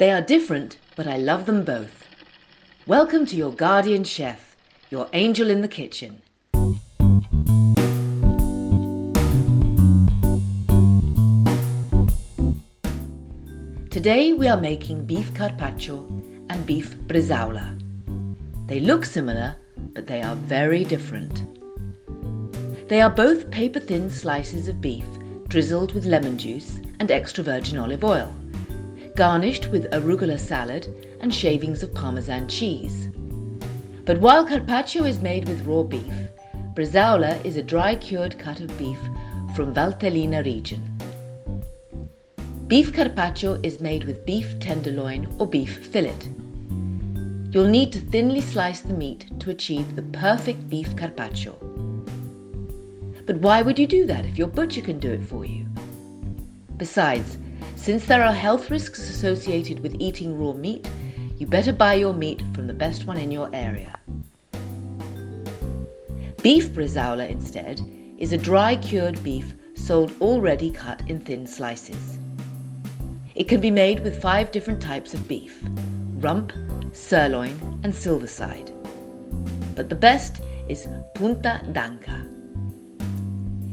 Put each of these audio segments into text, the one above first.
They are different, but I love them both. Welcome to your guardian chef, your angel in the kitchen. Today we are making beef carpaccio and beef bresaola. They look similar, but they are very different. They are both paper-thin slices of beef drizzled with lemon juice and extra virgin olive oil, garnished with arugula salad and shavings of parmesan cheese. But while carpaccio is made with raw beef, bresaola is a dry-cured cut of beef from Valtellina region. Beef carpaccio is made with beef tenderloin or beef fillet. You'll need to thinly slice the meat to achieve the perfect beef carpaccio. But why would you do that if your butcher can do it for you? Besides, since there are health risks associated with eating raw meat, you better buy your meat from the best one in your area. Beef bresaola, instead, is a dry-cured beef sold already cut in thin slices. It can be made with 5 different types of beef: rump, sirloin and silverside. But the best is punta d'anca.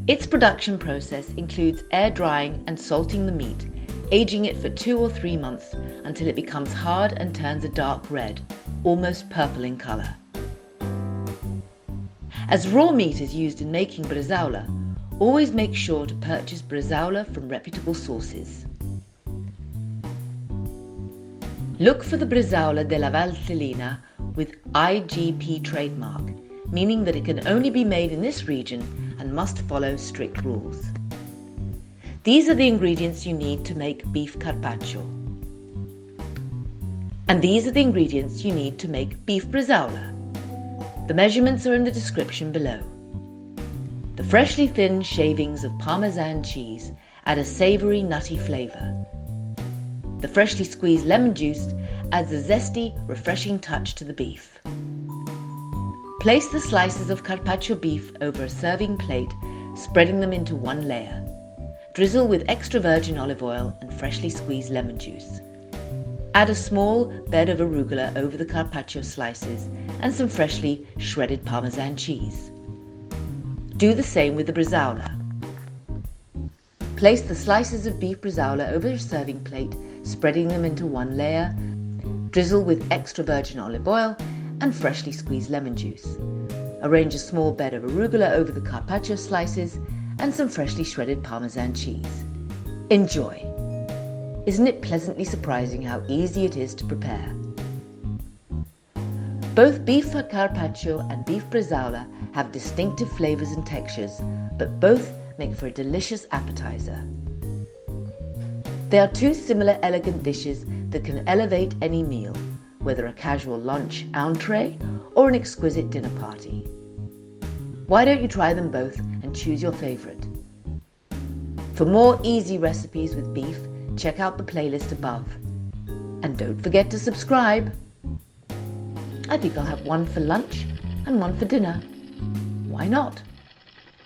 Its production process includes air drying and salting the meat, aging it for 2 or 3 months until it becomes hard and turns a dark red, almost purple in colour. As raw meat is used in making bresaola, always make sure to purchase bresaola from reputable sources. Look for the bresaola della Valtellina with IGP trademark, meaning that it can only be made in this region and must follow strict rules. These are the ingredients you need to make beef carpaccio. And these are the ingredients you need to make beef bresaola. The measurements are in the description below. The freshly thinned shavings of parmesan cheese add a savoury, nutty flavour. The freshly squeezed lemon juice adds a zesty, refreshing touch to the beef. Place the slices of carpaccio beef over a serving plate, spreading them into one layer. Drizzle with extra virgin olive oil and freshly squeezed lemon juice. Add a small bed of arugula over the carpaccio slices and some freshly shredded parmesan cheese. Do the same with the bresaola. Place the slices of beef bresaola over a serving plate, spreading them into one layer. Drizzle with extra virgin olive oil and freshly squeezed lemon juice. Arrange a small bed of arugula over the carpaccio slices and some freshly shredded parmesan cheese. Enjoy! Isn't it pleasantly surprising how easy it is to prepare? Both beef carpaccio and beef bresaola have distinctive flavours and textures, but both make for a delicious appetizer. They are 2 similar elegant dishes that can elevate any meal, whether a casual lunch entree or an exquisite dinner party. Why don't you try them both and choose your favourite? For more easy recipes with beef, check out the playlist above. And don't forget to subscribe. I think I'll have one for lunch and one for dinner. Why not?